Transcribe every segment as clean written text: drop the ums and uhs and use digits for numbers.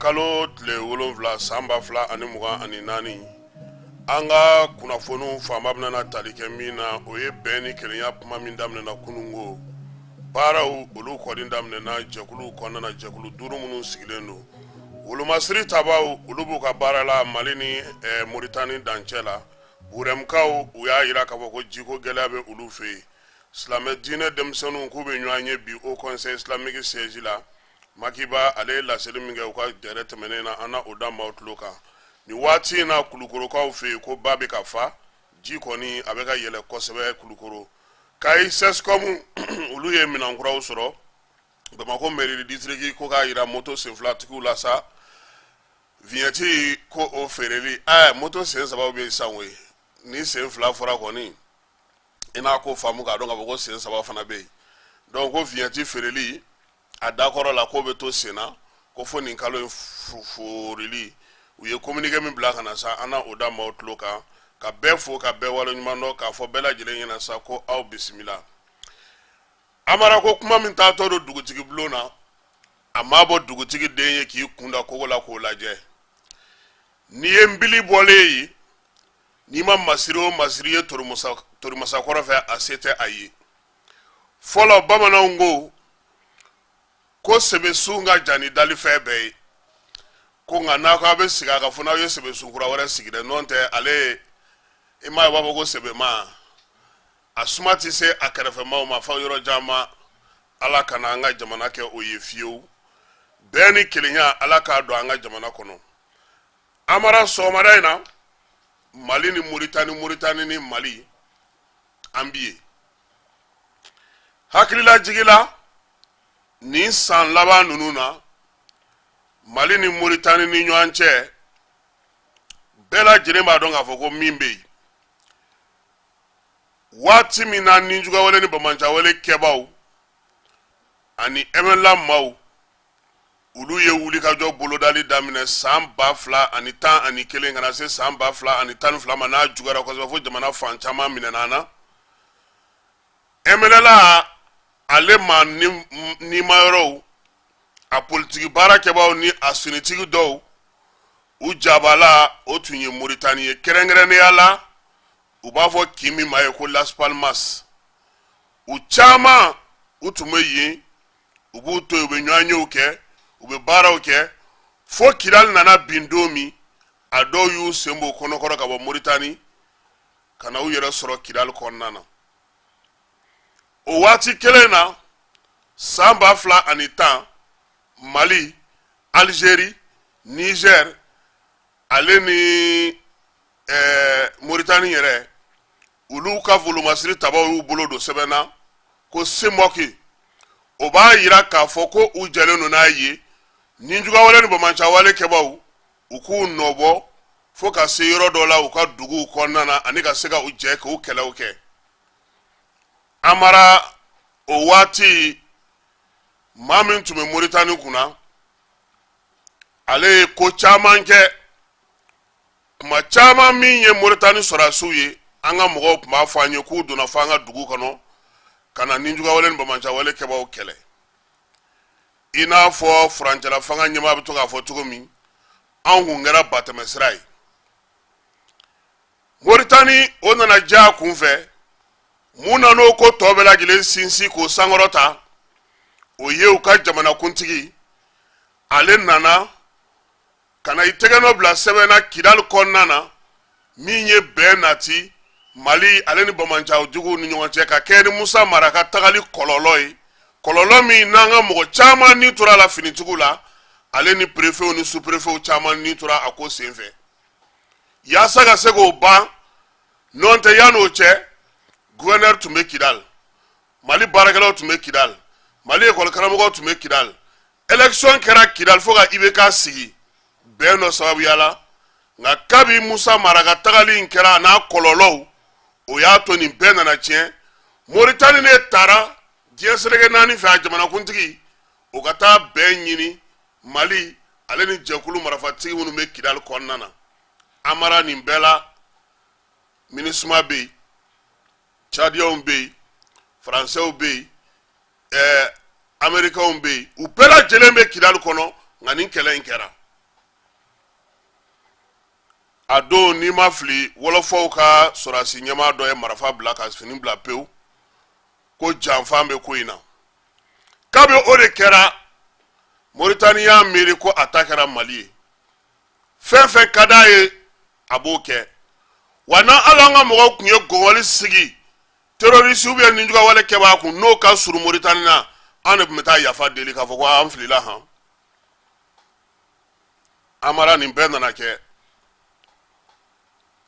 Kalo tile 7 sanba 2024 anga kunafonu fama bena tali kɛ min na o ye bɛn ni kelenya kuma min daminɛna kunungo baaraw olu kɔni daminɛna jɛkulu kɔnɔna jɛkulu 5 minnu sigilen don wolomasiri tabaw olu b'u ka baara la Mali ni Mauritanie dancɛ la burɛmkaw u y'a yira k'a fɔ ko jiko gɛlɛya bɛ olu fɛ yen silamɛ diinɛ denmisɛnninw k'u bɛ ɲɔgɔn ye bi au conseil islamique siège la Makiba ale laseli min kɛ u ka dɛrɛ tɛmɛnen na an na o da maaw tulo kan ni waati in na Kulukorokaw fɛ yen ko ba bɛ ka fa ji kɔni a bɛ ka yɛlɛ kosɛbɛ Kulukoro Kayi Sescom olu ye minankuraw sɔrɔ Bamako mairie district ko k'a yira moto senfilatigiw la sa vignette ko o feereli moto sen 3 bɛ san we ni sen 2 fɔra kɔni i n'a ko faamu k'a dɔn k'a fɔ ko sen 3 fana bɛ yen donc ko vignette feereli a dakɔrɔ la ko bɛ to senna ko fo nin kalo in forili u ye communiqué min bila kana sa an na o da maaw tulo kan ka bɛɛ fo ka bɛɛ waleɲuman dɔn k'a fɔ bɛɛ lajɛlen ɲɛna sa ko aw bisimila Amara ko kuma min taatɔ don dugutigi bulon na a ma bɔ dugutigi den ye k'i kunda kogo la k'o lajɛ ni ye nbili bɔlen ye ni ma masiri o masiri ye torimasakɔrɔ fɛ a se tɛ a ye fɔlɔ bamananw ko sɛbɛsun ka jan ni dalifɛn bɛɛ ye ko nka n'a ko a bɛ sigi a ka fɔ n'aw ye sɛbɛsun kura wɛrɛ sigi dɛ n'o tɛ ale i m'a ye u b'a fɔ ko sɛbɛma a suma tɛ se a kɛrɛfɛmaw ma fɔ yɔrɔ jan ma Ala kana an ka jamana kɛ o ye fiyewu bɛɛ ni kelenya Ala k'a don an ka jamana kɔnɔ Amara sɔgɔmada in na Mali ni Mauritanie ni Mali an bi ye hakilila jigila ni san laban ninnu na Mali ni Mauritanie ni ɲɔgɔn cɛ bɛɛ lajɛlen b'a dɔn k'a fɔ ko min bɛ yen waati min na Ninjugawale ni Bamancawale kɛbaw ani MNLA maaw olu ye wulikajɔ bolodali daminɛ san 2011 kana se san 2012 ma n'a juguyara kosɛbɛ fo jamana fan caman minɛna na MNLA ale ma ni mayɔrɔw a politiki baarakɛbaw ni a finitigi dɔw u jabala o tun ye Mauritanie ye kɛrɛnkɛrɛnnenya la u b'a fɔ kimi ma ye ko Las Palmas u caman u tun bɛ yen u b'u to u bɛ ɲɔgɔn yew kɛ u bɛ baaraw kɛ fo Kidal nana bin don min a dɔw y'u sen bɔ kɔnɔkɔrɔ ka bɔ Mauritanie ka na u yɛrɛ sɔrɔ Kidal kɔnɔna na o waati kelen na san 2010 Mali, Algérie, Niger ale ni Mauritanie yɛrɛ olu ka volomasiri tabaw y'u bolo don sɛbɛnna ko Semoki o b'a yira k'a fɔ ko u jɛlen don n'a ye Ninjugawale ni Bamancawale kɛbaw u k'u nɔbɔ fo ka se yɔrɔ dɔ la u ka duguw kɔnɔna na ani ka se ka u jɛ k'u kɛlɛw kɛ Amara o waati maa min tun bɛ Mauritanie kunna ale ye ko caman kɛ kuma caman min ye Mauritanie sɔrɔdasiw ye an ka mɔgɔw tun b'a fɔ an ye k'u donna fɔ an ka dugu kɔnɔ ka na Ninjugawale ni Bamancawale kɛbaw kɛlɛ i n'a fɔ furancɛla fanga ɲɛmaa bɛ to k'a fɔ cogo min anw kun kɛra batɛmɛsira ye Mauritanie o nana diya a kun fɛ mun na n'o ko tɔ bɛɛ lajɛlen sinsin k'o sankɔrɔta o ye u ka jamanakuntigi ale nana ka na i tɛgɛ nɔ bila sɛbɛnna Kidal kɔnɔna na min ye bɛn nati Mali ale ni Bamancajuguw ni ɲɔgɔn cɛ ka kɛ ni Musa Mara ka tagali kɔlɔlɔ ye kɔlɔlɔ min n'an ka mɔgɔ caman ni tora la finitigiw la ale ni préfet ni sous-préfet caman ni tora a ko senfɛ yaasa ka se k'o ban n'o tɛ yan'o cɛ gouverneur tun bɛ Kidal, Mali baarakɛlaw tun bɛ Kidal, Mali école karamɔgɔw tun bɛ Kidal. Élection kɛra Kidal fo ka IBK sigi bɛn dɔ sababuya la, nka kabi Musa Mara ka tagali in kɛra a n'a kɔlɔlɔw o y'a to nin bɛɛ nana tiɲɛ. Mauritanie ne taara diɲɛ seleke naani fɛ a jamanakuntigi o ka taa bɛn ɲini Mali ale ni jɛkulu marifatigi minnu bɛ Kidal kɔnɔna na. Amara nin bɛɛ la MINUSMA bɛ yen, Tchadiens bɛ yen, Français bɛ yen, Américains bɛ yen, u bɛɛ lajɛlen bɛ Kidal kɔnɔ nka nin kɛlɛ in kɛra. A don n'i ma fili wolofaw ka sɔrɔdasi ɲɛmaa dɔ ye marifa bila ka fini bila pewu ko janfan bɛ ko in na. Kabi o de kɛra Mauritanie y'a miiri ko a ta kɛra Mali ye. Fɛn fɛn ka d'a ye a b'o kɛ. Wa n'an hali an ka mɔgɔw tun ye gɔngɔli sigi terroriste ou bien ninjugawale kɛbaa kun n'o ka surun Mauritanie na an de tun bɛ taa yafa deli k'a fɔ ko an filila han. Amara nin bɛɛ nana kɛ.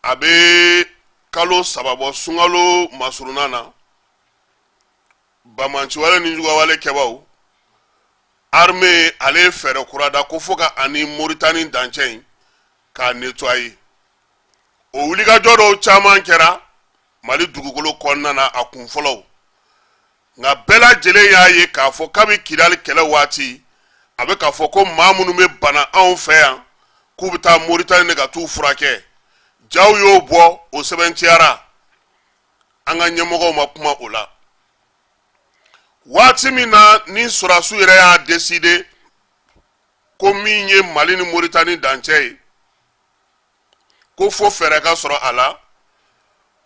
A bɛ kalo 3 bɔ sunkalo masurunan na Bamanciwale ninjugawale kɛbaaw armée ale ye fɛɛrɛ kura da ko fo ka ani Mauritanie dancɛ in k'a nettoyer. O wulikajɔ dɔw caman kɛra Mali dugukolo kɔnɔna na a kun fɔlɔw, nka bɛɛ lajɛlen y'a ye k'a fɔ kabi Kidal kɛlɛ waati a bɛ k'a fɔ ko maa minnu bɛ bana anw fɛ yan k'u bɛ taa Mauritanie de ka t'u furakɛ. Jaw y'o bɔ o sɛbɛntiyara an ka ɲɛmɔgɔw ma kuma o la. Waati min na ni sɔrɔdasiw yɛrɛ y'a décider ko min ye Mali ni Mauritanie dancɛ ye ko fo fɛɛrɛ ka sɔrɔ a la,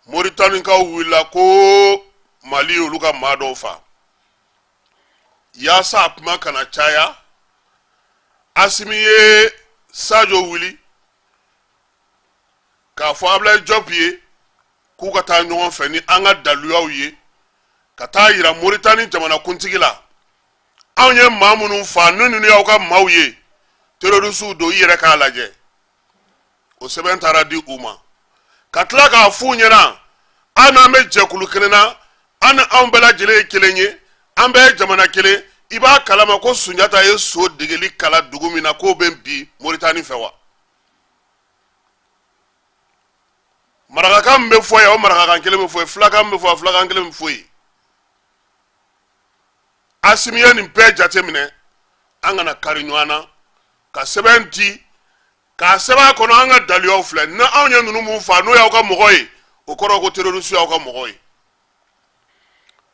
Mauritanienkaw wulila ko Mali olu ka maa dɔw fa. Yaasa a kuma kana caya, Asimi ye Sadio wuli k'a fɔ Ablaye Diop ye k'u ka taa ɲɔgɔn fɛ ni an ka daluyaw ye ka taa yira Mauritanie jamanakuntigi la. Anw ye maa minnu fa ninnu y'aw ka maaw ye, terroriste do i yɛrɛ k'a lajɛ. O sɛbɛn taara di u ma ka tila k'a f'u ɲɛna an n'an bɛ jɛkulu kelen na, an ni anw bɛɛ lajɛlen ye kelen ye, an bɛɛ ye jamana kelen. I b'a kalama ko Sunjata ye so degeli kala dugu min na k'o bɛ bi Mauritanie fɛ wa? Marakakan min bɛ fɔ yen o marakakan kelen bɛ fɔ yen, filakan min bɛ fɔ yen filakan kelen bɛ fɔ yen. Asimi ye nin bɛɛ jateminɛ, an kana kari ɲɔgɔn na ka sɛbɛn di k'a sɛbɛn a kɔnɔ an ka daluyaw filɛ. Ni anw ye ninnu mun fa n'o y'aw ka mɔgɔ ye o kɔrɔ ko terroriste y'aw ka mɔgɔ ye.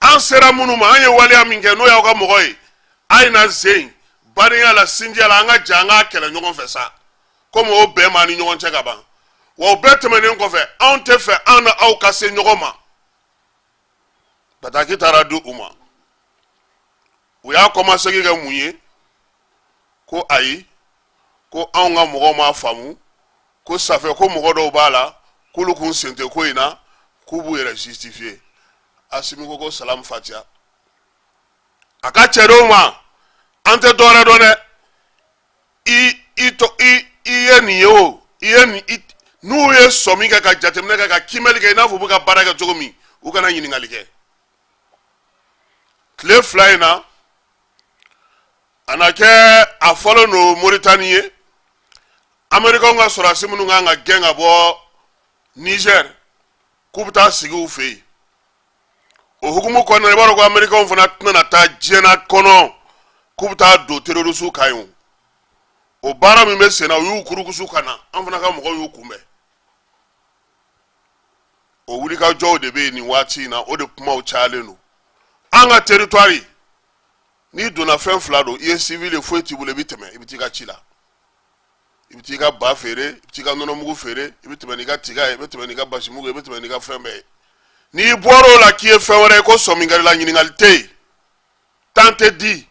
An sera minnu ma an ye waleya min kɛ n'o y'aw ka mɔgɔ ye, a ye na zen badenya la sinjiya la an ka jɛ an k'a kɛlɛ ɲɔgɔn fɛ sa komi o bɛn b'an ni ɲɔgɔn cɛ ka ban. Wa o bɛɛ tɛmɛnen kɔfɛ anw tɛ fɛ an na aw ka se ɲɔgɔn ma. Bataki taara di u ma. U y'a kɔmasegi kɛ mun ye ko ayi ko anw ka mɔgɔw m'a faamu ko safɛ ko mɔgɔ dɔw b'a la k'olu kun sen tɛ ko in na k'u b'u yɛrɛ justifier. Asimi ko salam fatiha. A ka cɛ dɔw ma an tɛ dɔwɛrɛ dɔn dɛ. I ye nin ye o, i ye nin n'u ye sɔmi kɛ ka jateminɛ kɛ ka kimɛli kɛ i n'a fɔ u bɛ ka baara kɛ cogo min u kana ɲininkali kɛ. Tile 2 in na a na kɛ a fɔlen no Mauritanie ye, Américains ka sɔrɔdasi minnu kan ka gɛn ka bɔ Niger k'u bɛ taa sigi u fɛ yen. O hukumu kɔnɔna i b'a dɔn ko Américains fana tɛna taa diɲɛ kɔnɔ k'u bɛ taa don terroriste kan yen. O baara min bɛ sen na u y'u kurukusu ka na, an fana ka mɔgɔw y'u kunbɛn. O wulikajɔw de bɛ yen nin waati in na, o de kumaw cayalen don. An ka territoire n'i donna fɛn fila don, i ye civil ye foyi t'i bolo i bɛ tɛmɛ i bɛ t'i ka ci la. I bɛ t'i ka ba feere, i bɛ t'i ka nɔnɔmugu feere, i bɛ tɛmɛ n'i ka tiga ye, i bɛ tɛmɛ n'i ka basimugu ye, i bɛ tɛmɛ n'i ka fɛn bɛɛ ye. N'i bɔra o la k'i ye fɛn wɛrɛ ye ko sɔminkɛli la ɲininkali tɛ yen, temps tɛ di.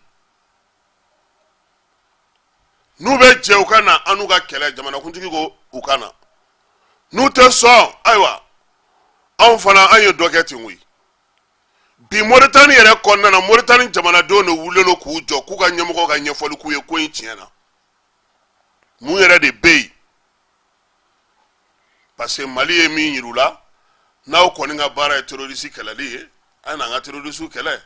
N'u bɛ jɛ u ka na an n'u ka kɛlɛ jamanakuntigi ko u ka na. N'u tɛ sɔn ayiwa anw fana an ye dɔ kɛ ten koyi. Bi Mauritanie yɛrɛ kɔnɔna na Mauritanie jamanadenw de wulilen don k'u jɔ k'u ka ɲɛmɔgɔw ka ɲɛfɔli k'u ye ko in tiɲɛ na. Mun yɛrɛ de bɛ yen. parce que Mali ye min yirula n'aw kɔni ka baara ye terroriste kɛlɛli ye an n'an ka terroriste kɛlɛ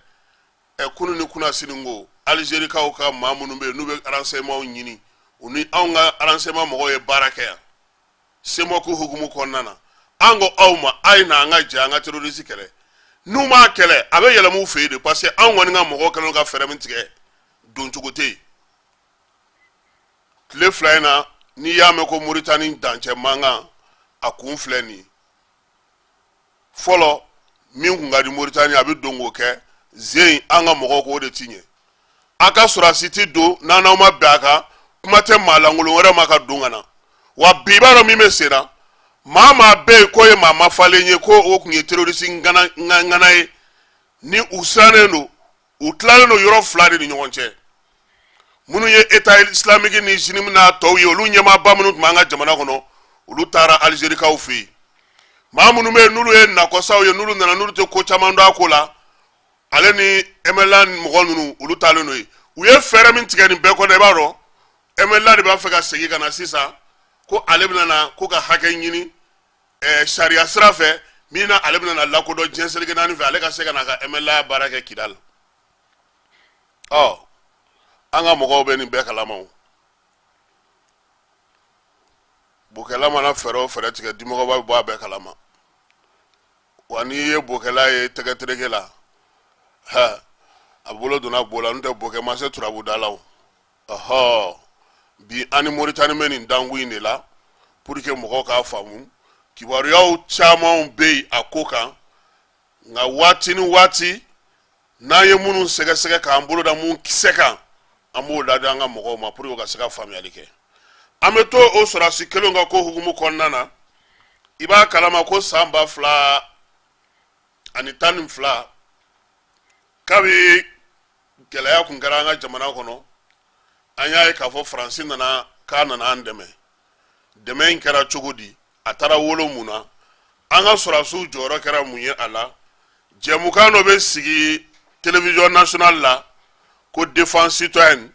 kunu ni kuna siningo Algérie kaw ka maa minnu bɛ yen n'u bɛ renseignement ɲini u ni anw ka renseignement mɔgɔw ye baara kɛ yan CEMOC hukumu kɔnɔna na an ko aw ma a ye na an ka jɛ an ka terroriste kɛlɛ n'u m'a kɛlɛ a bɛ yɛlɛma u fɛ yen de parce que anw kɔni ka mɔgɔw kɛlen ka fɛɛrɛ min tigɛ don cogo tɛ yen tile fila in na n'i y'a mɛn ko Mauritanie dancɛ mankan a kun filɛ nin fɔlɔ min kun ka di Mauritanie a bɛ don k'o kɛ zen an ka mɔgɔw k'o de ti ɲɛ a ka sɔrɔsi tɛ don n'aw ma bɛn a kan kuma tɛ maa lankolon wɛrɛ ma ka don ka na wa bi b'a dɔn min bɛ sen na maa bɛɛ ye ko ye maa ma falen ye ko o kun ye terroriste ŋana ye ni u sirannen don u tilalen don yɔrɔ fila de ni ɲɔgɔn cɛ minnu ye état islamique ni JNIM n'a tɔw ye olu ɲɛmaaba minnu tun b'an ka jamana kɔnɔ olu taara Algérie kaw fɛ yen maa minnu bɛ yen n'olu ye nakɔsaw ye n'olu nana n'olu tɛ ko caman dɔn a ko la ale ni MLA mɔgɔ ninnu olu taalen n'o ye u ye fɛɛrɛ min tigɛ nin bɛɛ kɔnɔ i b'a dɔn MLA de b'a fɛ ka segin ka na sisan ko ale bɛna na ko ka hakɛ ɲini sariya sira fɛ min na ale bɛna na lakodɔn diɲɛ seleke naani fɛ ale ka se ka na ka MLA baara kɛ Kidal an ka mɔgɔw bɛ nin bɛɛ kalama o bokɛla mana fɛɛrɛ o fɛɛrɛ tigɛ dimɔgɔba bɛ bɔ a bɛɛ kalama wa n'i ye bokɛla ye tɛgɛ tereke la a bolo donna bo la n'o tɛ bokɛ ma se turabuda la o bi an ni Mauritanie bɛ nin dangu in de la pour que mɔgɔw k'a faamu kibaruyaw caman bɛ yen a ko kan nka waati ni waati n'an ye minnu sɛgɛsɛgɛ k'an bolo da mun kisɛ kan an b'o ladi an ka mɔgɔw ma pour que u ka se ka faamuyali kɛ an bɛ to o sɔrɔdasi kelenw ka ko hukumu kɔnɔna na i b'a kalama ko san 2012 kabi gɛlɛya kun kɛra an ka jamana kɔnɔ an y'a ye k'a fɔ Faransi nana k'a nana an dɛmɛ in kɛra cogo di a taara wolo mun na an ka sɔrɔdasiw jɔyɔrɔ kɛra mun ye a la jɛmukan dɔ bɛ sigi télévision nationale la ko défense citoyenne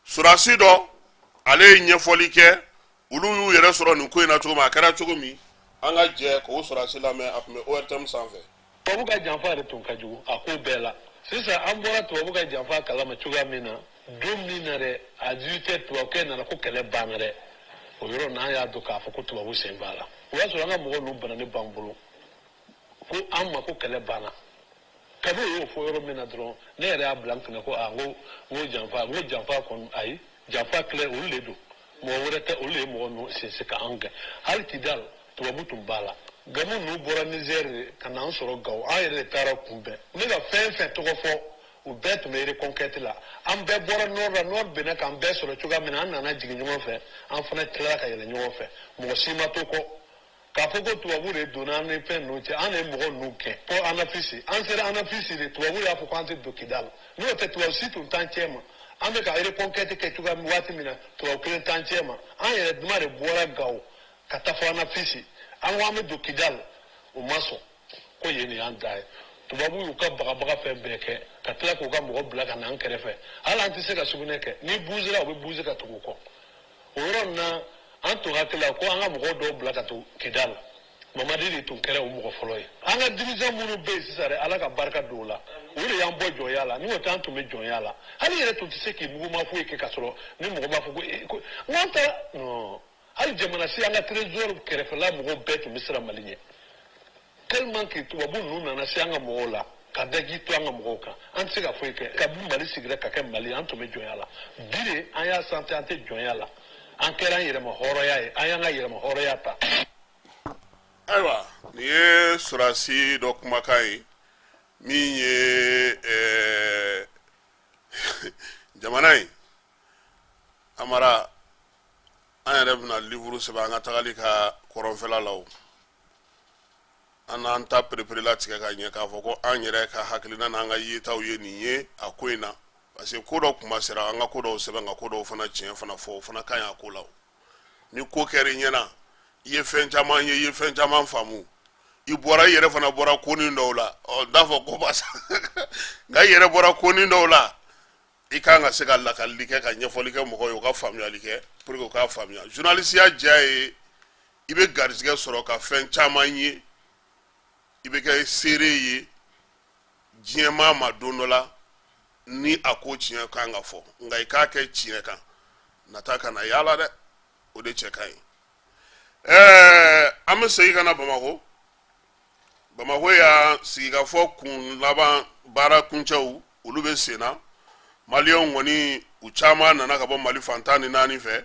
sɔrɔdasi dɔ ale ye ɲɛfɔli kɛ olu y'u yɛrɛ sɔrɔ nin ko in na cogo min a kɛra cogo min an ka jɛ k'o sɔrɔdasi lamɛn a tun bɛ ORTM sanfɛ tubabu ka janfa de tun ka jugu a ko bɛɛ la sisan an bɔra tubabu ka janfa kalama cogoya min na don min na dɛ a ju tɛ tubabukɛ nana ko kɛlɛ banna dɛ o yɔrɔ n'an y'a dɔn k'a fɔ ko tubabu sen b'a la o y'a sɔrɔ an ka mɔgɔw n'u banani b'an bolo ko an ma ko kɛlɛ banna kabi o y'o fɔ yɔrɔ min na dɔrɔn ne yɛrɛ y'a bila n kunna ko n ko janfa kɔni ayi janfa kɛlɛ olu de don mɔgɔ wɛrɛ tɛ olu ye mɔgɔ ninnu sinsin ka anw gɛn hali Kidal tubabu tun b'a la gamu ninnu bɔra Niger de ka na an sɔrɔ Gawo an yɛrɛ de taara kunbɛn ne ka fɛn fɛn tɔgɔ fɔ u bɛɛ tun bɛ reconquête la an bɛɛ bɔra nord la nord bɛnna k'an bɛɛ sɔrɔ cogoya min na an nana jigin ɲɔgɔn fɛ an fana tilara ka yɛlɛ ɲɔgɔn fɛ mɔgɔ si ma to kɔ k'a fɔ ko tubabu de donna an ni fɛn ninnu cɛ an de ye mɔgɔ ninnu gɛn ko ANAFIS an sera ANAFIS de tubabu y'a fɔ k'an tɛ don Kidal n'o tɛ tubabu si tun t'an cɛ ma an bɛ ka reconquête kɛ cogoya min waati min na tubabu kelen t'an cɛ ma an yɛrɛ duma de bɔra Gawo ka taa fɔ ANAFIS an ko an bɛ don Kidal o ma sɔn ko yen de y'an da ye tubabu y'u ka bagabaga fɛn bɛɛ kɛ ka tila k'u ka mɔgɔ bila ka na an kɛrɛfɛ hali an tɛ se ka sugunɛ kɛ ni bougera u bɛ bouger ka tugu kɔ o yɔrɔ nin na an tun hakili la ko an ka mɔgɔw dɔw bila ka to Kidal Mamadi de tun kɛra o mɔgɔ fɔlɔ ye an ka dirigeant minnu bɛ yen sisan dɛ Ala ka barika don o la o de y'an bɔ jɔnya la n'o tɛ an tun bɛ jɔnya la hali yɛrɛ tun tɛ se k'i muguma foyi kɛ ka sɔrɔ ni mɔgɔ b'a fɔ ko n'an tɛ non hali jamana si an ka trésor kɛrɛfɛla mɔgɔw bɛɛ tun bɛ siran Mali ɲɛ tellement que tubabu ninnu nana se an ka mɔgɔw la ka dagi to an ka mɔgɔw kan an tɛ se ka foyi kɛ kabi Mali sigira ka kɛ Mali an tun bɛ jɔnya la bi de an y'a santé an tɛ jɔnya la an kɛra an yɛrɛma hɔrɔnya ye an y'an ka yɛrɛma hɔrɔnya ta. ayiwa nin ye sɔrɔdasi dɔ kumakan ye min ye jamana in Amara an yɛrɛ bɛna livre sɛbɛn an ka tagali ka kɔrɔnfɛla la o an n'an ta perepere latigɛ ka ɲɛ k'a fɔ ko an yɛrɛ ka hakilina n'an ka yetaw ye nin ye a ko in na parce que ko dɔ kuma sera an ka ko dɔw sɛbɛn ka ko dɔw fana tiɲɛ fana fɔ o fana ka ɲi a ko la o ni ko kɛra i ɲɛna i ye fɛn caman ye i ye fɛn caman faamu i bɔra i yɛrɛ fana bɔra konin dɔw la n'a fɔ ko basa nka i yɛrɛ bɔra konin dɔw la i kan ka se ka lakalili kɛ ka ɲɛfɔli kɛ mɔgɔw ye u ka faamuyali kɛ pour que u k'a faamuya journaliste ya diya ye i bɛ garisɛgɛ sɔrɔ ka fɛn caman ye i bɛ kɛ seere ye diɲɛmaa ma don dɔ la ni a ko tiɲɛ kan ka fɔ nka i k'a kɛ tiɲɛ kan nata kana yaala dɛ o de cɛ ka ɲi an bɛ segin ka na Bamakɔ y'a sigikafɔ kun laban baara kuncɛw olu bɛ sen na maliyɛnw kɔni u caman nana ka bɔ Mali fantan ni naani fɛ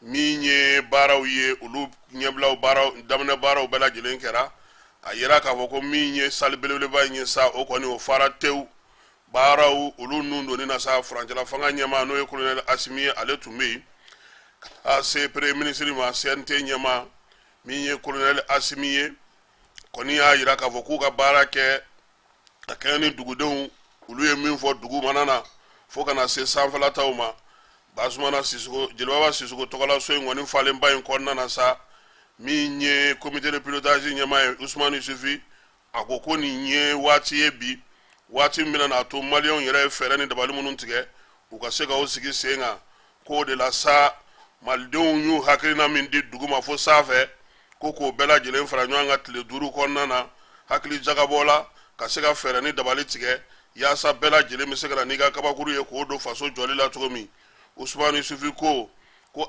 min ye baaraw ye olu ɲɛbilaw baaraw daminɛ baaraw bɛɛ lajɛlen kɛra a yira k'a fɔ ko min ye sali belebeleba in ye sa o kɔni o fara tewu baaraw olu nun donni na sa furancɛla fanga ɲɛma n'o ye colonel Asimi ye ale tun bɛ yen ka se premier ministre ma CNT ɲɛma min ye colonel Asimi ye kɔni y'a yira k'a fɔ k'u ka baara kɛ a kɛɲɛ ni dugudenw olu ye min fɔ dugu mana na fo kana se sanfɛlataw ma Basumana Sisoko Jeliba Sisoko tɔgɔla so in kɔni falenba in kɔnɔna na sa min ye comité de pilotage ɲɛma ye Usmani Yusufi a ko ko nin ye waati ye bi waati min na to maliyɛnw yɛrɛ ye fɛɛrɛ ni dabali minnu tigɛ u ka se ka o sigi sen kan k'o de la sa malidenw y'u hakilina min di dugu ma fo sanfɛ ko k'o bɛɛ lajɛlen fara ɲɔgɔn kan tile 5 kɔnɔna na hakili jagabɔ la ka se ka fɛɛrɛ ni dabali tigɛ yaasa bɛɛ lajɛlen bɛ se ka na n'i ka kabakuru ye k'o don faso jɔli la cogo min Usmani Yusufi ko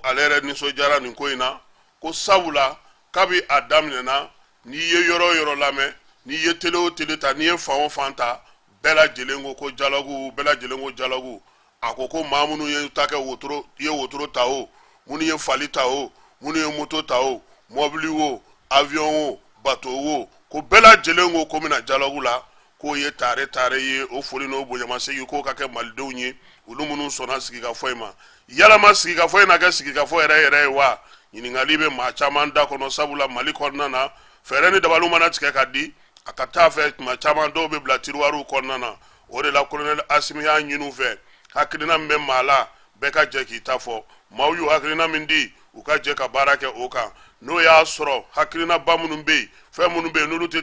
ale yɛrɛ nisɔndiyara nin ko in na ko sabula kabi a daminɛna n'i ye yɔrɔ o yɔrɔ lamɛn n'i ye tele o tele ta n'i ye fan o fan ta bɛɛ lajɛlen ko dialogue bɛɛ lajɛlen ko dialogue a ko maa minnu ye ta kɛ wotoro i ye wotoro ta o minnu ye fali ta o minnu ye moto ta o mobili o avion o bateau o ko bɛɛ lajɛlen ko bɛna dialogue la k'o ye tare ye o foli n'o bonyamasegin k'o ka kɛ malidenw ye olu minnu sɔnna sigikafɔ in ma yalama sigikafɔ in na kɛ sigikafɔ yɛrɛ ye wa ɲininkali bɛ maa caman da kɔnɔ sabula Mali kɔnɔna na fɛɛrɛ ni dabaliw mana tigɛ ka di a ka taa fɛ tuma caman dɔw bɛ bila tiroiruw kɔnɔna na o de la colonel Asimi y'a ɲini u fɛ hakilina min bɛ maa la bɛɛ ka jɛ k'i ta fɔ maaw y'u hakilina min di u ka jɛ ka baara kɛ o kan n'o y'a sɔrɔ hakilina ba minnu bɛ yen fɛn minnu bɛ yen n'olu tɛ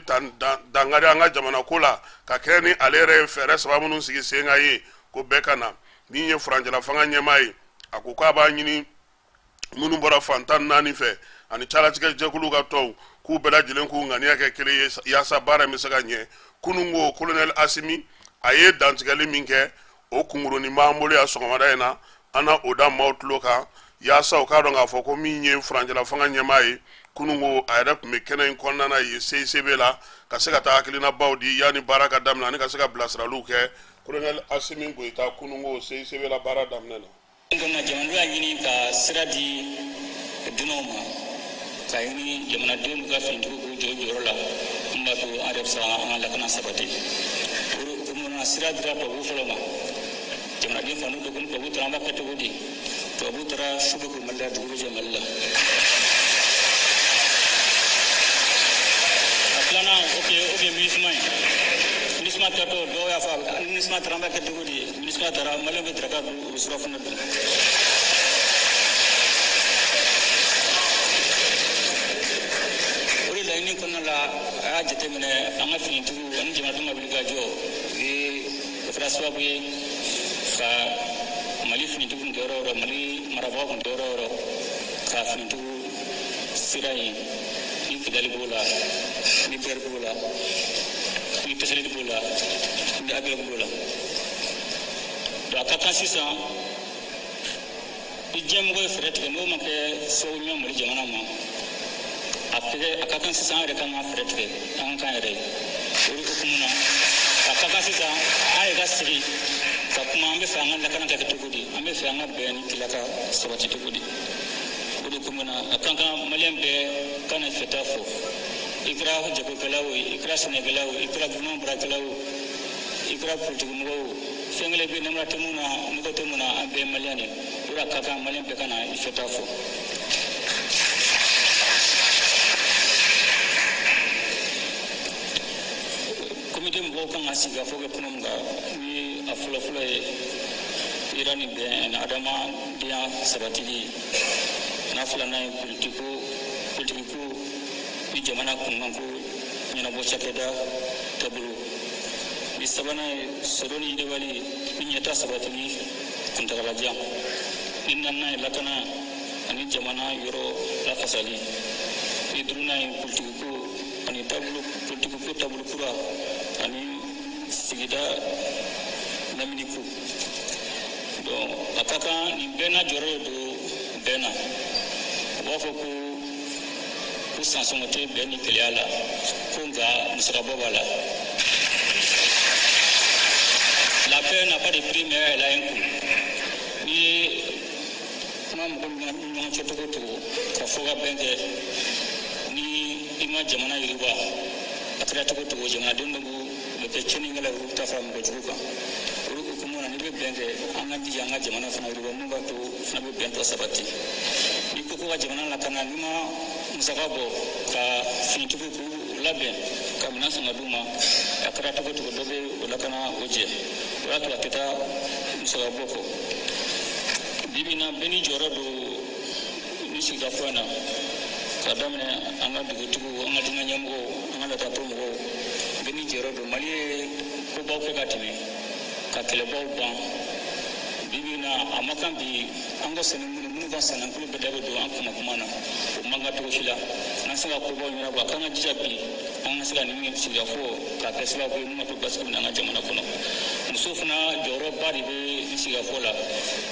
dangari an ka jamana ko la ka kɛ ni ale yɛrɛ ye fɛɛrɛ saba minnu sigi sen kan ye ko bɛɛ ka na min ye furancɛla fanga ɲɛmaa ye a ko k'a b'a ɲini minnu bɔra fantan naani fɛ ani calatigɛ jɛkulu ka tɔw k'u bɛɛ lajɛlen k'u ŋaniya kɛ kelen ye yaasa baara in bɛ se ka ɲɛ kunun ko colonel Asimi a ye dantigɛli min kɛ o kunkurunin b'an bolo yan sɔgɔmada in na an na o da maaw tulo kan yaasa u k'a dɔn k'a fɔ ko min ye furancɛla fanga ɲɛmaa ye kunun ko a yɛrɛ tun bɛ kɛnɛ in kɔnɔna na yen CICB la ka se ka taa hakilinabaw di yanni baara ka daminɛ ani ka se ka bilasiraliw kɛ colonel Asimi Goyita kunun ko CICB la baara daminɛ na. Jamana y'a ɲini ka sira di dunanw ma ka ɲini jamanadenw ka finitigiw k'u jɔ jɔyɔrɔ la min b'a to an yɛrɛ bɛ se an ka lakana sabati o mana sira dira tubabu fɔlɔ ma jamanaden fan dɔ ko ni tubabu taara an b'a kɛ cogo di tubabu taara su bɛ ko Mali la dugu bɛ jɛ Mali la a filanan o kɛ MINUSMA ye MINUSMA taatɔ dɔw y'a fɔ ni MINUSMA taara an b'a kɛ cogo di MINUSMA taara Maliyɛnw bɛ daraka dun u bɛ surafana dun o de laɲini kɔnɔna la a y'a jateminɛ an ka finitigiw ani jamanadenw ka wuli ka jɔ o kɛra sababu ye ka Mali finitigiw kun tɛ yɔrɔ o yɔrɔ Mali marabagaw kun tɛ yɔrɔ o yɔrɔ ka finitigiw sira yen ni Kidali b'o la ni Bɛri b'o la ni Tɛsɛlɛti b'o la ni Abɛlɛ b'o la donc a ka kan sisan ni diɲɛmɔgɔ ye fɛɛrɛ tigɛ n'o ma kɛ sababu ɲuman Mali jamana ma a ka kan sisan an yɛrɛ kan ka fɛɛrɛ tigɛ an kan yɛrɛ o hukumu na a ka kan sisan an yɛrɛ ka sigi ka kuma an bɛ fɛ an ka lakana ka kɛ cogo di an bɛ fɛ an ka bɛn ni kɛlɛ ka sabati cogo di o de hukumu na a kan kan Maliyɛn bɛɛ kan na fɛta fɔ i kɛra jagokɛla o i kɛra sɛnɛkɛla o i kɛra gouvernement baarakɛla o i kɛra politikimɔgɔ o fɛn kelen bɛ yen namara tɛ mun na nɔgɔ tɛ mun na an bɛɛ ye Maliyɛn de o de a ka kan Maliyɛn bɛɛ ka na i fɛta fɔ komite mɔgɔw kan ka sigi ka fɔ kɛ kuma min kan ni a fɔlɔfɔlɔ ye yira ni bɛn ni adamadenya sabatili n'a filanan ye politikiko ni jamana kunkanko ɲɛnabɔ cakɛda taabolo ni sabanan ye sɔrɔ ni yiriwali ni ɲɛta sabatili kuntagalajan ni naaninan ye lakana ani jamana yɔrɔ lafasali idruna politique ko ani tabulu politique ko tabulu kura ani sigida namini ko donc akaka ni bena joro do bena wafo ko sansomote beni keliala ko nga musarabo bala. La paix n'a pas de prix, mais elle a un coût. Ni comment kafoga benge ni ima jamana yuba akira to jamana dungu be chini ngala ruta fa mo juka uru kumona ni be benge anandi yanga jamana fana yuba munga to fana be bento sabati ni ko jamana la kana nima musagabo ka fintu ko laben kamina sanga duma akira to dobe la kana oje watu akita musagabo ko bibina beni joro do nisi gafana kadamne anga dugutugu anga dinga nyamgo anga ta to mo beni joro do mali ko baw fe katini ka kele baw ban bibina amakambi anga sene mun ga sanan ko be dabe do an kuma kumana o manga to shila nan sanga ko baw nyina ba kanga jijabi anga sala ni mi siga fo ka pesla ko mun to basku na jamana kono musufna joro bari be siga fo la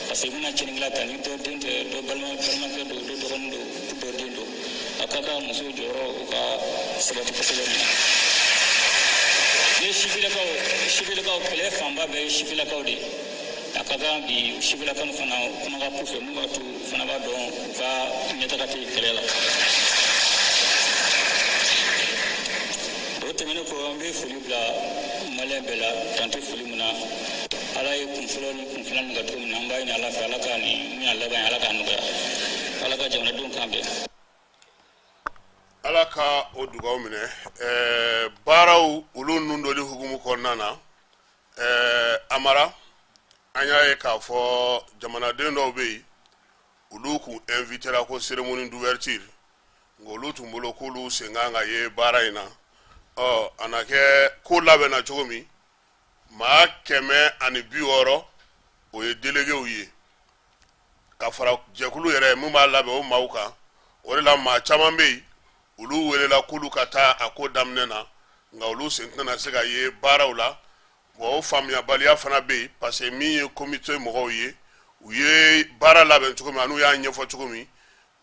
parce que muna cheningla tani to dente to balma ke do rondo to dendo akaka musu joro ka sabati pasele ni shibila ka kele famba be shibila ka de akaka bi shibila kan fana kuma ga pufe mu watu fana ba don ka nyata ka te kele la do temene ko ambe fuli bla malembela tante fuli muna ala ye kunfilan ga to mun amba ina ala fa ala ka ni mi ala ba ala ka nuga ala ka jamana dun kambe ala ka o dugaw mine baraw ulu nundoli hukumu konnana amara anya ye ka fo jamana den do be ulu ku inviter la ko cérémonie d'ouverture ngolu tumbulo kulu senganga ye baraina anake ko labena chogomi ma keme ani bioro o ye délégué o ye ka fara jekulu yere mu ma labe o mauka o la ma chaman be ulu wele la kulu kata akodamne na nga ulu sentena sega ye barawla bo famia balia fana be parce que mi comité mo ye u ye bara labe chogomi anu ya nyefo chogomi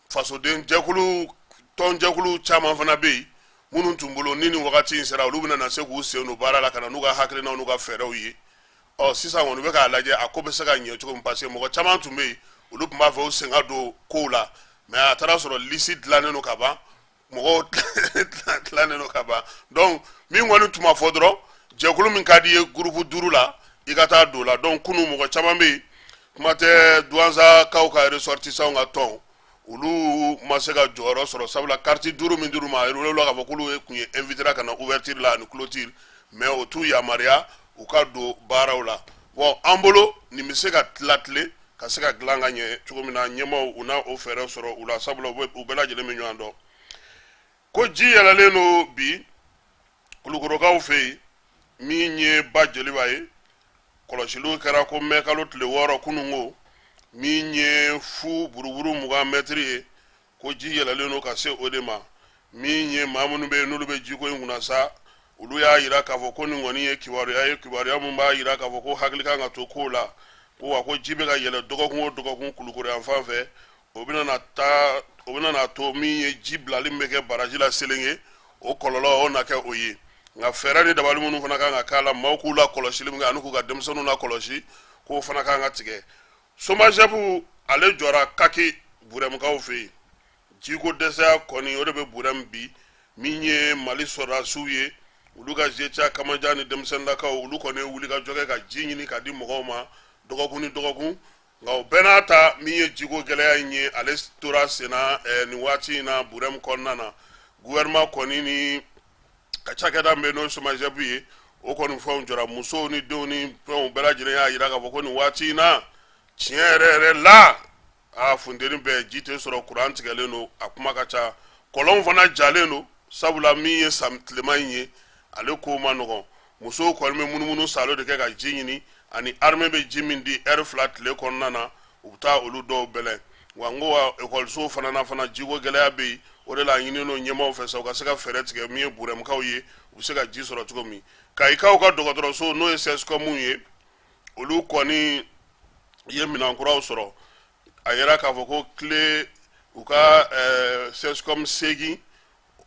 faso den jekulu ton jekulu chaman fana be munun tumbulo nini wakati insera ulu bina na segu senu bara la kana nuga hakle na nuga fero yi sisa wonu be ka laje akobe sega nye choko mpase mo chama tumbe ulu pamba vo senga do kola me atara soro lisi dlane no kaba mo dlane no kaba donc mi wonu tuma fodro jekulu min kadi groupe durula igata do la donc kunu mo chama be kumate duanza kauka ressortissant nga ton ulu masega joro soro sabla carte duru min duru ma ero lo ka bakulu e kunye invitera kana ouverture la ni clôture mais o tu ya maria u ka do barawla bon ambolo ni misega tlatle ka sega glanga nye chugomina nyemo una ofere soro ula sabla u bela jele menyo ando ko ji yala leno bi kulukuro ka ofe mi nye ba jeli baye koloshilu kara ko mekalo tle woro kunungo minye fu buruburu muga metri ko ji yela leno ka se odema minye mamunu be nulu be jiko nguna sa ulu ya yira ka foko ni ngoni ye kiwari ya mumba yira ka foko haglika nga to kola ko wa ko jibe ga yela dogo kun kulukure anfanfe obina na to minye jibla limbeke baraji la selenge o kololo ona ke oyi nga ferani dabalu munu fana ka nga kala mawkula koloshi limga anuku ga demsonu na koloshi ko fana ka nga tige soma jabu ale jora kaki burem ka ofe jiko desa koni ode be burem bi minye mali sora suye uluga jecha kamajani demsenda ka ulu kone wuli ka joge ka jinyini ka di mogoma dogokun nga benata minye jiko gele ya nye ale tora sena ni wati na burem konnana gouvernement koni ni kachakeda mbeno soma jabu ye o koni fon jora muso ni doni fon bela jine ya yira ka bokoni wati na tiere la fundeni be jite soro Quran tigaleno akuma kacha kolon fana jaleno sabula miye samtlemanye ale ko manogo muso ko me munumunu salo de ka jinyini ani arme be jimindi air flat le konnana uta olu do bele wango wa ekol so fana na fana jigo gele be o de la ɲini no ɲɛmaw fɛ sa u ka se ka fɛɛrɛ tigɛ min ye burɛmukaw ye u bɛ se ka ji sɔrɔ cogo min ka ikaw ka dɔgɔtɔrɔso n'o ye sɛsikɔmu ye olu kɔni ye minɛnkuraw sɔrɔ a yɛrɛ k'a fɔ ko tile u ka sɛsikɔmu 8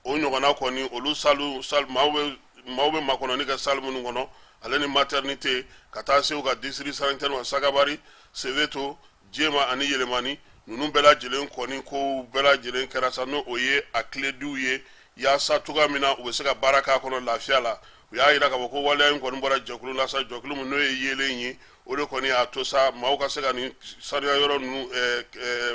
o ɲɔgɔnna kɔni olu salu maaw bɛ makɔnɔni kɛ salle minnu kɔnɔ ale ni maternité ka taa se u ka district sanitaire ma Sagabari Seveto Jema ani Yelemani ninnu bɛɛ lajɛlen kɔni ko bɛɛ lajɛlen kɛra sa n'o o ye a clé-diw ye yaasa cogoya min na u bɛ se ka baara k'a kɔnɔ lafiya la u y'a jira k'a fɔ ko waleya in kɔni bɔra jɛkulu la sa jɛkulu min n'o ye yeelen ye o de kɔni y'a to sa maaw ka se ka nin saniya yɔrɔ ninnu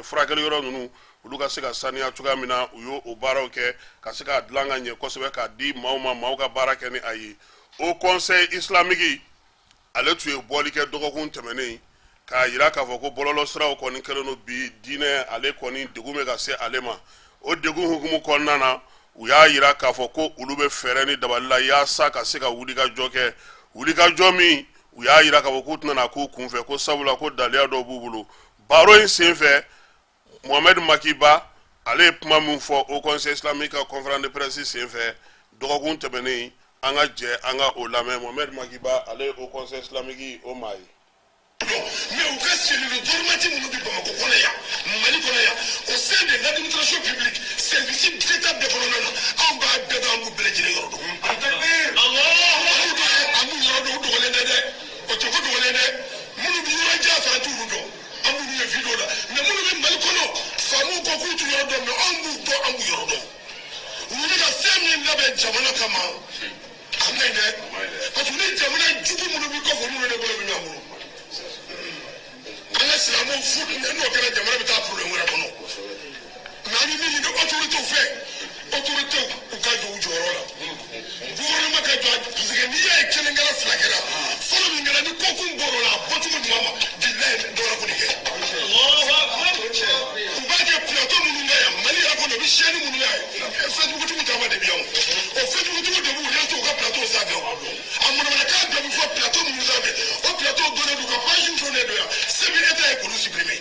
furakɛli yɔrɔ ninnu olu ka se ka saniya cogoya min na u y'o baaraw kɛ ka se k'a dilan ka ɲɛ kosɛbɛ k'a di maaw ma maaw ka baara kɛ ni a ye o conseil islamique ale tun ye bɔli kɛ dɔgɔkun tɛmɛnen k'a jira k'a fɔ ko bɔlɔlɔ siraw kɔni kɛlen don bi diinɛ ale kɔni degun bɛ ka se ale ma o degun hukumu kɔnɔna na u y'a jira k'a fɔ ko olu bɛ fɛɛrɛ ni dabali la yaasa ka se ka wulikajɔ kɛ wulikajɔ min u y'a jira k'a fɔ k'u tɛna k'u kunfɛ ko sabula ko daliya dɔw b'u bolo baro in senfɛ Mohamed Makiba ale ye kuma min fɔ au conseil islamique ka conférence de presse senfɛ dɔgɔkun tɛmɛnen an ka jɛ an ka o lamɛn Mohamed Makiba ale ye au conseil islamique o maa ye. Mais au cas c'est le dormati minnu bɛ Bamako kɔnɔ yan Mali kɔnɔ yan au sein de l'administration publique service d'état de kɔnɔna na anw b'a bɛɛ dɔn an b'u bɛɛ lajɛlen yɔrɔ dɔn. an b'u yɔrɔ dɔn u dogolen tɛ dɛ o tɛ ko dogolen dɛ minnu bɛ yɔrɔ jan fana t'olu dɔn an b'u ye video la mais minnu bɛ Mali kɔnɔ faamuw ko k'u t'u yɔrɔ dɔn mais anw b'u dɔn an b'u yɔrɔ dɔn u bɛ ka fɛn min labɛn jamana kama a maɲi dɛ parce que ni jamana jugu minnu bɛ kɔfɛ minnu de bolo bɛ ɲɔgɔn bolo. Ala silamɛw fu n'o kɛra jamana bɛ taa problème wɛrɛ kɔnɔ mais an bɛ min ɲini autorités fɛ autorités u ka jɔ u jɔyɔrɔ la gouvernement ka jɔ parce que n'i y'a ye kelen kɛra fila kɛra fɔlɔ min kɛra ni kɔkun bɔr'o la a bɔcogo ɲuman ma bilahi dɔ wɛrɛ ko nin kɛ u b'a kɛ plateau minnu bɛ yan Mali yɛrɛ kɔnɔ u bɛ chaîne minnu bɛ yan Facebook tigiw caman de bɛ yan o Facebook tigiw de b'u réseau u ka plateau sanfɛ a manamanakan bɛɛ bɛ fɔ plateau minnu sanfɛ o plateau dɔnnen don ka page dɔnnen don yan sɛbɛn État ye k'olu supprimer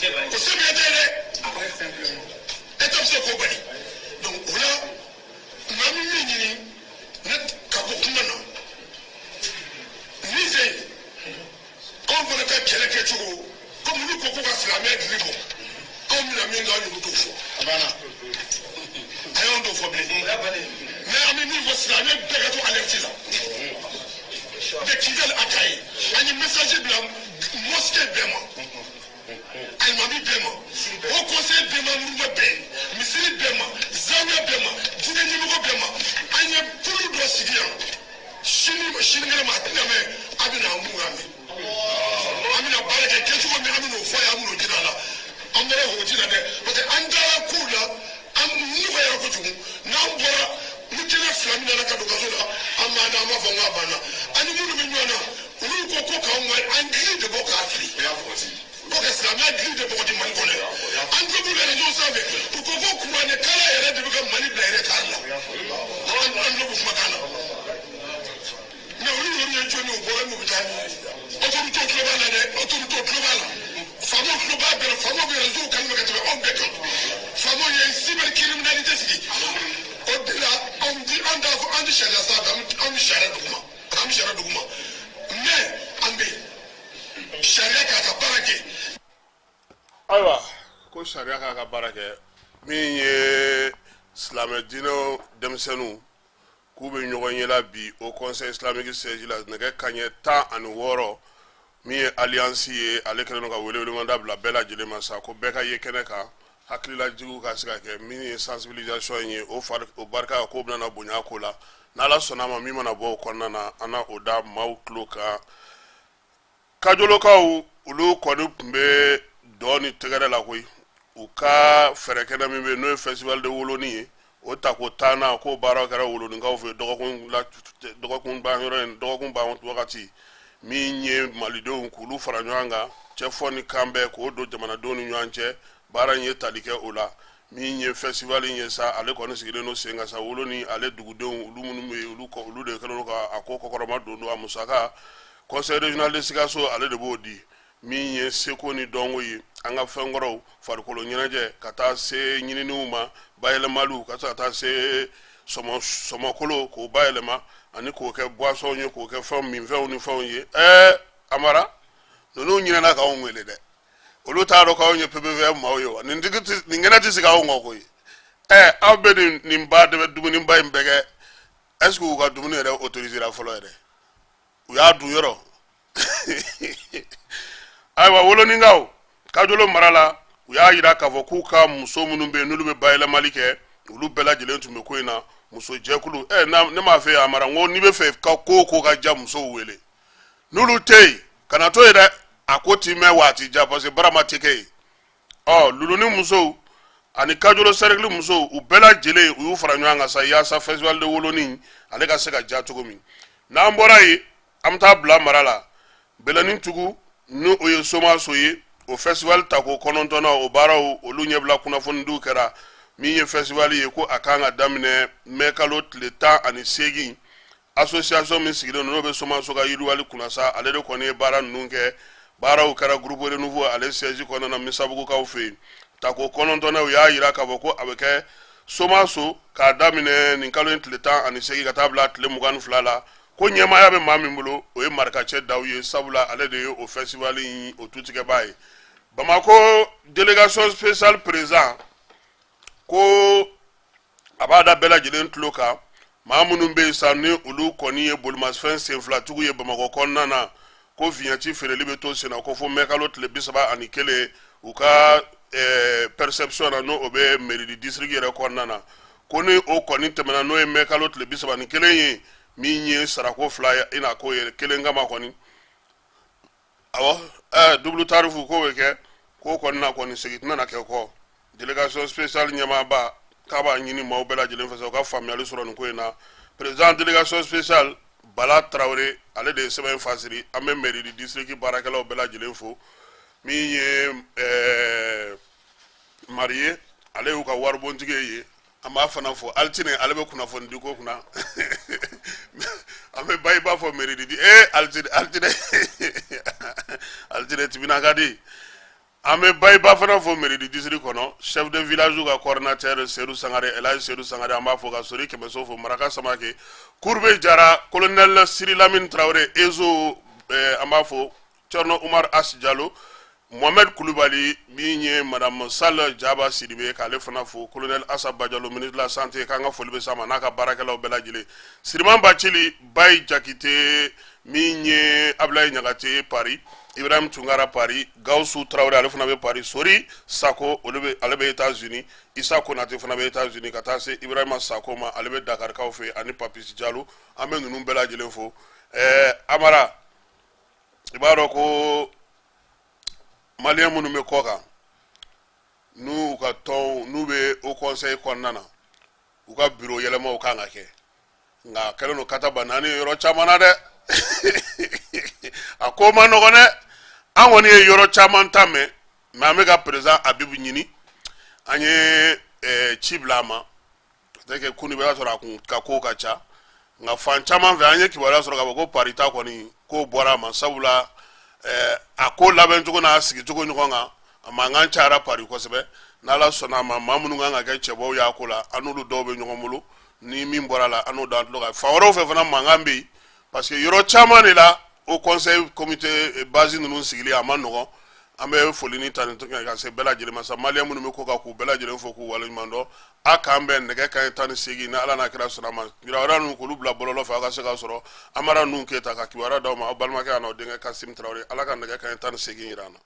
o sɛbɛn État ye dɛ État bɛ se k'o bali donc o la maa min min ɲini ne ka bɔ kuma na Niger anw fana ka kɛlɛ kɛcogo comme olu ko k'u ka silamɛya dili bɔ anw bɛna min kɛ anw t'o fɔ a banna a y'anw t'o fɔ bilen mais an bɛ min fɔ silamɛ bɛɛ ka to alerte la de Kigali a Kayi an ye message bila mosquée bɛɛ ma alimami bɛɛ ma o conseil bɛɛ ma minnu bɛ bɛn misiri bɛɛ ma zawiya bɛɛ ma diinɛ ɲɛmɔgɔ bɛɛ ma an ye kulu dɔ sigi yan sinikɛnɛ ma a tɛna mɛn a bɛna an b'u lamɛn an bɛna baara kɛ kɛcogo min an bɛna o fɔ a ye an bɛna o jira a la an bɔra hoti la dɛ parce que an taara kow la an nɔgɔyara kojugu n'an bɔra ni kɛnɛ fila min nana ka don kaso la an b'a da an b'a fɔ n k'a banna ani minnu bɛ ɲɔgɔn na olu ko ko k'anw ma an gili de bɔ k'a fili ko ka silamɛya gili de bɔgɔti Mali kɔnɔ yan an tulo b'u la réseau sanfɛ u ko ko kuranɛ kala yɛrɛ de bɛ ka Mali bila retard la an tulo b'u kumakan na mais olu yɛrɛ ye jɔnni u bɔra n'u bɛ taa autorité tulo b'a la dɛ autorité tulo b'a la faamaw tulo b'a bɛɛ la faamaw bɛ réseau kan ka tɛmɛ anw bɛɛ kan faamaw ye cybercriminalité sigi o de la an di sariya sanfɛ an bɛ sariya duguma mais an bɛ sariya k'a ka baara kɛ. ayiwa ko sariya k'a ka baara kɛ min ye silamɛ diinɛ denmisɛnninw k'u bɛ ɲɔgɔn ye la bi au conseil islamique siège la nɛgɛ kanɲɛ 16 min ye alliance ye ale kɛlen don ka welewelemada bila bɛɛ lajɛlen ma sa ko bɛɛ ka ye kɛnɛ kan hakililajigiw ka se ka kɛ min ye sensibilisation ye o barika k'o bɛna bonya ko la n'ala sɔnna ma min mana bɔ o kɔnɔna na an na o da maaw tulo kan kajolokaw olu kɔni tun bɛ dɔɔni tɛgɛrɛ la koyi u ka fɛɛrɛ kɛnɛ min bɛ n'o ye festival de woloni ye o ta ko 10 k'o baara kɛra woloninkaw fɛ dɔgɔkun ban wagati min ye malidenw k'olu fara ɲɔgɔn kan cɛ fɔ ni kan bɛɛ k'o don jamanadenw ni ɲɔgɔn cɛ baara in ye tali kɛ o la min ye festival in ye sa ale kɔni sigilen no sen kan sa woloni ale dugudenw olu minnu bɛ olu de kɛlen don ka a ko kɔkɔrɔma don a musaka conseil régional de Sikaso ale de b'o di min ye seko ni dɔnko ye an ka fɛnkɔrɔw farikolo ɲɛnajɛ ka taa se ɲininiw ma bayɛlɛmaliw ka taa se sɔmɔkolo k'o bayɛlɛma ani k'o kɛ boisson ye k'o kɛ fɛnw minfɛnw ni fɛnw ye Amara ninnu ɲinɛna k'anw wele dɛ olu t'a dɔn k'anw ye PPVF maaw ye wa nin kɛnɛ tɛ se k'anw ŋɔ koyi aw bɛ nin ba de bɛ dumuniba in bɛɛ kɛ est-ce que u ka dumuni yɛrɛ autorisera fɔlɔ yɛrɛ u y'a dun yɔrɔ ayiwa woloninkaw Kajolo mara la u y'a yira k'a fɔ k'u ka muso minnu bɛ yen n'olu bɛ bayɛlɛmali kɛ olu bɛɛ lajɛlen tun bɛ ko in na muso jɛkulu ne m'a fɛ Amara n ko n'i bɛ fɛ ka ko ka ja musow wele n'olu tɛ yen kana to yen dɛ a ko t'i mɛn wa a t'i ja parce que barama tɛ kɛ yen Luluni musow ani Kajolo cercle musow u bɛɛ lajɛlen u y'u fara ɲɔgɔn kan sa yaasa festival de Wolonin ale ka se ka ja cogo min n'an bɔra yen an bɛ taa bila mara la Bɛlɛnintugu n'o ye Somaso ye o festival ta ko 9 o baaraw olu ɲɛbila kunnafonidiw kɛra min ye festival ye ko a kan ka daminɛ mai kalo tile 18 association min sigilen n'o bɛ Somaso ka yiriwali kunna sa ale de kɔni ye baara ninnu kɛ baaraw kɛra groupe renouveau ale siège kɔnɔna Misabugukaw fɛ yen ta ko 9 u y'a yira k'a fɔ ko a bɛ kɛ Somaso k'a daminɛ nin kalo in tile 18 ka taa bila tile 22 la ko ɲɛmaaya bɛ maa min bolo o ye Marikacɛ Dawu ye sabula ale de ye o festival in o tutigɛbaa ye Bamako délégation spéciale présent ko a b'a da bɛɛ lajɛlen tulo kan maa minnu bɛ yen sa ni olu kɔni ye bolimafɛn senfilatigiw ye Bamakɔ kɔnɔna na ko vignette feereli bɛ to sen na ko fo mai kalo tile 31 u ka perception na n'o bɛ mairie du district yɛrɛ kɔnɔna na ko ni o kɔni tɛmɛna n'o ye mai kalo tile 31 ye min ye sarako 2 i n'a ko ye kelen kama kɔni double tarifu ko bɛ kɛ ko kɔni na kɔni segin tɛna na kɛ kɔ délégation spéciale ɲɛmaaba k'a b'a ɲini maaw bɛɛ lajɛlen fɛ u ka faamuyali sɔrɔ nin ko in na président délégation spéciale Bala Traoré ale de ye sɛbɛn fasiri an bɛ mairie du district baarakɛlaw bɛɛ lajɛlen fo min ye marié ale y'u ka waribɔntigi ye an b'a fana fɔ Altine ale bɛ kunnafoni di ko kunna an bɛ ba i b'a fɔ mairie di Altine tibina ka di an bɛ ba i b'a fana fɔ mairie du district kɔnɔ chef de village ka coordinateur Seydou Sangare Elayi Seydou Sangare an b'a fɔ ka Sori Kɛmɛso fo Maraka Samake Kurbe Jara colonel Siri Lamine Traoré Ezo an b'a fɔ Thierno Oumar As Diallo Mohamed Koulibaly min ye madame Sall Jaba Sidibe k'ale fana fo colonel Assa Badialo ministre de la santé k'an ka foli bɛ s'a ma n'a ka baarakɛlaw bɛɛ lajɛlen Siriman Bacili Bayi Jakite min ye Ablaye Ɲagate Paris Ibrahim Tungara Paris Gawusu Traoré ale fana bɛ Paris Sori Sako ale bɛ États-Unis Issa Konate fana bɛ États-Unis ka taa se Ibrahima Sako ma ale bɛ Dakarikaw fɛ ani Papis Diallo an bɛ ninnu bɛɛ lajɛlen fo Amara i b'a dɔn ko Malien minnu bɛ kɔ kan n'u ka tɔn n'u bɛ au conseil kɔnɔna na u ka bureau yɛlɛmaw kan ka kɛ nka kɛlen don kataba naani yɔrɔ caman na dɛ a ko ma nɔgɔn dɛ an kɔni ye yɔrɔ caman ta mɛn an bɛ ka président Abibu ɲini an ye ci bila a ma c'est que kuni bɛ sɔrɔ a kun ka ko ka ca nka fan caman fɛ an ye kibaruya sɔrɔ k'a fɔ ko Paris ta kɔni k'o bɔra a ma sabula a ko labɛn cogo n'a sigi cogo ɲɔgɔn kan a mankan cayara Paris kosɛbɛ n'Ala sɔnna a ma maa minnu kan ka kɛ cɛbaw y'a ko la an n'olu dɔw bɛ ɲɔgɔn bolo ni min bɔra la an n'o da tulo kan fan wɛrɛw fɛ fana mankan bɛ yen parce que yɔrɔ caman de la au conseil comité base ninnu sigili a ma nɔgɔn an bɛ foli ni tani ka se bɛɛ lajɛlen ma sa maliyɛn minnu bɛ ko kan k'u bɛɛ lajɛlen fo k'u waleɲuman dɔn a k'an bɛn nɛgɛ kanɲɛ 18 ni Ala n'a kira sɔnna a ma kibaruya ninnu k'olu bila bɔlɔlɔ fɛ aw ka se k'a sɔrɔ Amara Num Keyita ka kibaruya d'aw ma aw balimakɛ n'aw denkɛ Kasim Traoré Ala ka nɛgɛ kanɲɛ 18 jira an na.